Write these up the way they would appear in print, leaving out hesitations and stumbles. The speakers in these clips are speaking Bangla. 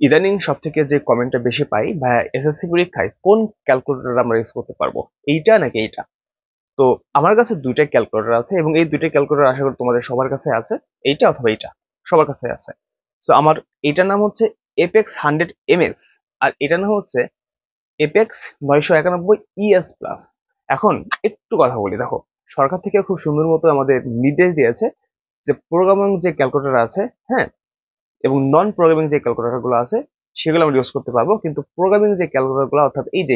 ইদানিং সব থেকে যে কমেন্টটা বেশি পাই, ভাইয়া এসএসসি পরীক্ষায় কোন ক্যালকুলেটর আমরা ইউজ করতে পারবো, এইটা নাকি এইটা? তো আমার কাছে দুইটা ক্যালকুলেটর আছে এবং এই দুইটা ক্যালকুলেটর আশা করি তোমাদের সবার কাছে আছে, এইটা অথবা এইটা সবার কাছে আছে। তো আমার এইটার নাম হচ্ছে এপেক্স 100 MS, আর এটার নাম হচ্ছে এপেক্স 991 ES প্লাস। এখন একটু কথা বলি, দেখো, সরকার থেকে খুব সুন্দর মতো আমাদের নির্দেশ দিয়েছে যে প্রোগ্রামিং যে ক্যালকুলেটর আছে, হ্যাঁ, এবং নন প্রোগ্রামিং যে ক্যালকুলেটর গুলো আছে সেগুলো আমরা ইউজ করতে পারবো, কিন্তু প্রোগ্রামিং যে ক্যালকুলেটর গুলো, অর্থাৎ এই যে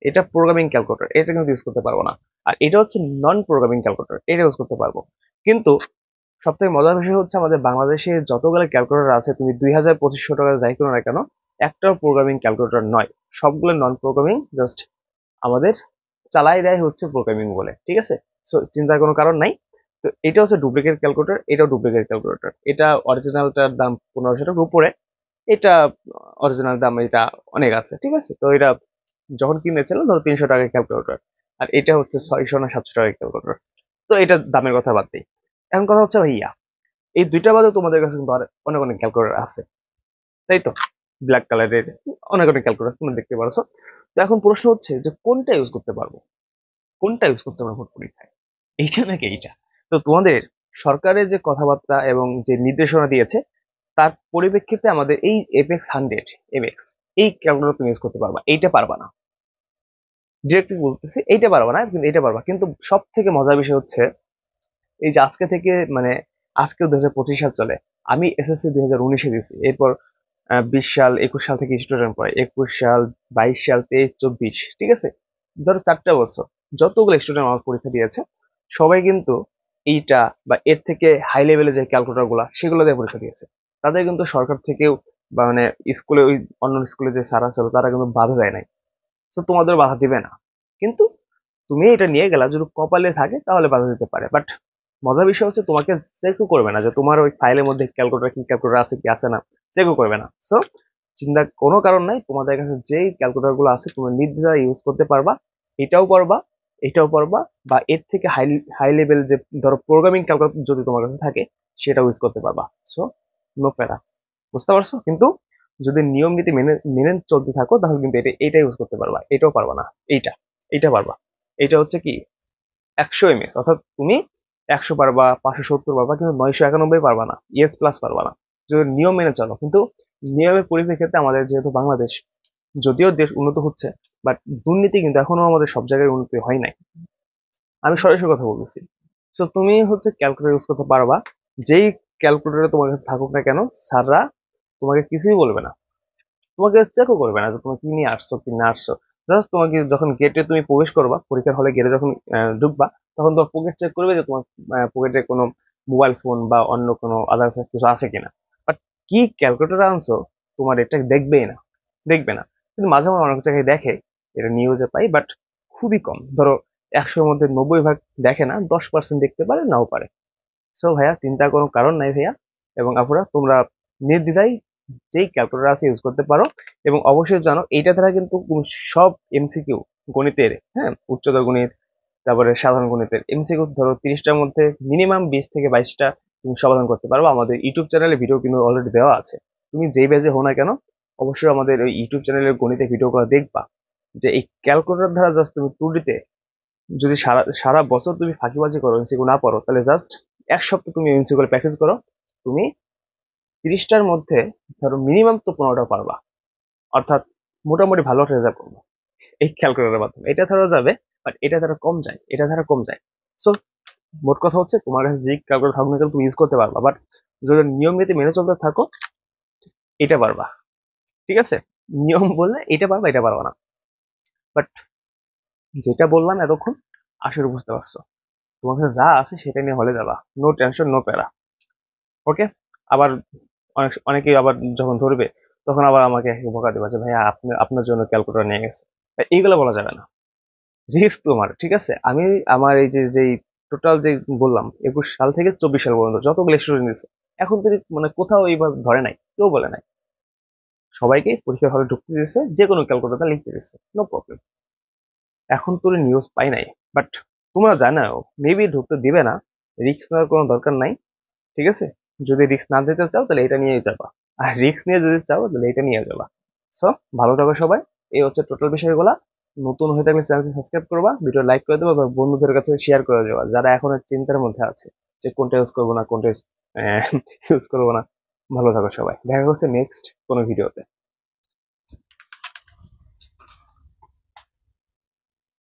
এটা প্রোগ্রামিং ক্যালকুলেটর, এটা কিন্তু ইউজ করতে পারবো না। আর এটা হচ্ছে নন প্রোগ্রামিং ক্যালকুলেটর, এটা ইউজ করতে পারবো। কিন্তু সব থেকে মজার বিষয় হচ্ছে আমাদের বাংলাদেশে যতগুলো ক্যালকুলেটর আছে, তুমি 2000-2500 টাকা যাই করো না কেন, একটাও প্রোগ্রামিং ক্যালকুলেটর নয়, সবগুলো নন প্রোগ্রামিং। জাস্ট আমাদের চালাই দেয় হচ্ছে প্রোগ্রামিং বলে, ঠিক আছে? সো চিন্তার কোনো কারণ নাই। তো এটা হচ্ছে ডুপ্লিকেট ক্যালকুলেটর, এটাও ডুপ্লিকেট ক্যালকুলেটর। এটা অরিজিনালটার দাম 1500 টাকার উপরে, এটা অরিজিনাল দাম এটা অনেক আছে, ঠিক আছে? তো এটা যখন কিনেছিলাম ধরো 300 টাকার ক্যালকুলেটর, আর এটা হচ্ছে 600 না 700 টাকার ক্যালকুলেটর। তো এটা দামের কথা বাদ দিই। এখন কথা হচ্ছে ভাইয়া, এই দুইটা বাদে তোমাদের কাছে কিন্তু আর অনেক অনেক ক্যালকুলেটর আছে, তাই তো? ব্ল্যাক কালারের অনেক অনেক ক্যালকুলেটর তুমি দেখতে পারছো। তো এখন প্রশ্ন হচ্ছে যে কোনটা ইউজ করতে পারবো, কোনটা ইউজ করতে পারবো পরীক্ষায়, এইটা নাকি এইটা? তো তোমাদের সরকারের যে কথাবার্তা এবং যে নির্দেশনা দিয়েছে তার পরিপ্রেক্ষিতে আমাদের এই এপেক্স 100 MX, এই ক্যালকুলেটর তুমি ইউজ করতে পারবা, এইটা পারবা না। ডিরেক্টলি বলতেছি, এইটা পারবা না, কিন্তু এইটা পারবা। কিন্তু সব থেকে মজার বিষয় হচ্ছে এই যে আজকে থেকে মানে আজকে 2025 সাল চলে, আমি এসএসসি 2019-এ দিছি, এরপর 20 সাল 21 সাল থেকে স্টুডেন্ট পড়ে, 21 সাল 22 সাল 23 24, ঠিক আছে? ধরো 4টা বছর যতগুলো স্টুডেন্ট আমার পরীক্ষা দিয়েছে সবাই কিন্তু এইটা বা এর থেকে হাই লেভেলে যে ক্যালকুলেটর গুলা সেগুলো দিয়ে পরীক্ষা দিয়েছে। তাদের কিন্তু সরকার থেকেও বা মানে স্কুলে ওই অন্য স্কুলে যে স্যার আছে তারা কিন্তু বাধা দেয় নাই। তো তোমাদের বাধা দিবে না, কিন্তু তুমি এটা নিয়ে গেলা যদি কপালে থাকে তাহলে বাধা দিতে পারে। বাট মজার বিষয় হচ্ছে তোমাকে চেকও করবে না যে তোমার ওই ফাইলের মধ্যে ক্যালকুলেটর আছে কি আছে না, চেকও করবে না। সো চিন্তা কোনো কারণ নাই, তোমাদের কাছে যেই ক্যালকুলেটর গুলো আছে তুমি নির্দ্বিধায় ইউজ করতে পারবা, এটাও পারবা, এটাও পারবা, বা এর থেকে হাই হাই লেভেল যে ধরো প্রোগ্রামিং ক্যালকুলেটর যদি তোমার কাছে থাকে সেটাও ইউজ করতে পারবা। সো নো প্যারা, বুঝতে পারছো? কিন্তু যদি নিয়ম নীতি মেনে মেনে চলতে থাকো তাহলে কিন্তু এটা ইউজ করতে পারবা, এটাও পারবা না, এইটা এইটা পারবা। এটা হচ্ছে কি 100 MS, অর্থাৎ তুমি 100 পারবা, 570 পারবা, কিন্তু 991 পারবা না, ES প্লাস পারবা না, যদি নিয়ম মেনে চলো। কিন্তু নিয়মের পরিপ্রেক্ষিতে আমাদের যেহেতু বাংলাদেশ, যদিও দেশ উন্নত হচ্ছে, বাট দুর্নীতি কিন্তু এখনো আমাদের সব জায়গায় উন্নতি হয় নাই। আমি সরাসরি কথা বলতেছি। তো তুমি হচ্ছে ক্যালকুলেটর ইউজ করতে পারবা, যেই ক্যালকুলেটর তোমার কাছে থাকুক না কেন, স্যাররা তোমাকে কিছুই বলবে না, তোমাকে চেকও করবে না যে তুমি কি নিয়ে আসছো কি না আসছো। জাস্ট তোমাকে যখন গেটে তুমি প্রবেশ করবা, পরীক্ষার হলে গেটে যখন ঢুকবা, তখন তোমার পকেট চেক করবে যে তোমার পকেটে কোনো মোবাইল ফোন বা অন্য কোনো আদার্স কিছু আছে কিনা। বাট কি ক্যালকুলেটর আনছো তোমার এটা দেখবেই না, দেখবে না। কিন্তু মাঝে মাঝে অনেক জায়গায় দেখে, এটা নিউজে পাই, বাট খুবই কম। ধরো 100-এর মধ্যে 90 ভাগ দেখে না, 10% দেখতে পারে, নাও পারে। সো ভাইয়া চিন্তার কোনো কারণ নাই ভাইয়া এবং আপুরা, তোমরা নির্দ্বিধায় যেই ক্যালকুলেটর আছে ইউজ করতে পারো। এবং অবশ্যই জানো এইটা দ্বারা কিন্তু সব এমসিকিউ গণিতের, হ্যাঁ, উচ্চতর গণিত, তারপরে সাধারণ গণিতের এমসিকিউ ধরো 30টার মধ্যে মিনিমাম 20 থেকে 22টা তুমি সমাধান করতে পারো। আমাদের ইউটিউব চ্যানেলে ভিডিও কিন্তু অলরেডি দেওয়া আছে, তুমি যেই বেজে হো না কেন অবশ্যই আমাদের ওই ইউটিউব চ্যানেলের গণিতের ভিডিওগুলো দেখবা, যে এই ক্যালকুলেটর দ্বারা জাস্ট তুমি তুলিতে যদি সারা সারা বছর তুমি ফাঁকিবাজি করো, এমসিকিউ না পড়ো, তাহলে জাস্ট 1 সপ্তাহ তুমি এমসিকিউ প্র্যাকটিস করো, তুমি 30টার মধ্যে ধরো মিনিমাম তো 15টা পারবা, অর্থাৎ মোটামুটি ভালো একটা রেজাল্ট করবো এই ক্যালকুলেটরের মাধ্যমে। এটা ধরো যাবে, বাট এটা দ্বারা কম যায়, এটা দ্বারা কম যায়। সো মোট কথা হচ্ছে তোমার কাছে যে ক্যালকুলেটর থাকুক না কেন তুমি ইউজ করতে পারবা, বাট যদি নিয়ম নীতি মেনে চলতে থাকো এটা পারবা, ঠিক আছে? নিয়ম বললে এটা পারবা, এটা পারবা না। বাট যেটা বললাম এতক্ষণ আশা করি বুঝতে পারছো। তোমার কাছে যা আছে সেটা নিয়ে হলে যাবা, নো টেনশন নো প্যারা। ওকে? আবার অনেকেই আবার যখন ধরবে তখন আবার আমাকে বকা দেবে যে ভাইয়া আপনি আপনার জন্য ক্যালকুলেটর নিয়ে গেছে। এইগুলো বলা যাবে না, রিস্ক তোমার, ঠিক আছে? আমি আমার এই যে যেই টোটাল যে বললাম 21 সাল থেকে 24 সাল পর্যন্ত যতগুলো স্টুডেন্ট দিচ্ছে, এখন থেকে মানে কোথাও এইভাবে ধরে নাই, কেউ বলে নাই, সবাইকে পরীক্ষার হলে ঢুকতে দিয়েছে, যে কোনো ক্যালকুলেটর লিখতে দিচ্ছে, নো প্রবলেম। এখন তোর নিউজ পাই নাই, বাট তোমরা জানাও মেবি ঢুকতে দিবে না, রিস্ক নেওয়ার কোনো দরকার নাই, ঠিক আছে? যদি রিস্ক না দিতে চাও তাহলে এটা নিয়েই যাবা। আর রিস্ক নিয়ে যদি চাও তাহলে এটা নিয়ে যাবা। সো ভালো থাকো সবাই। এই হচ্ছে টোটাল বিষয়গুলা। নতুন হয়ে থাকলে চ্যানেলটি সাবস্ক্রাইব করবা, ভিডিও লাইক করে দেবা, বা বন্ধুদের কাছে শেয়ার করে দেবা যারা এখন চিন্তার মধ্যে আছে যে কোনটা ইউজ করবো না, কোনটা ইউজ করবো না। ভালো থাকো সবাই, দেখা হচ্ছে নেক্সট কোনো ভিডিওতে।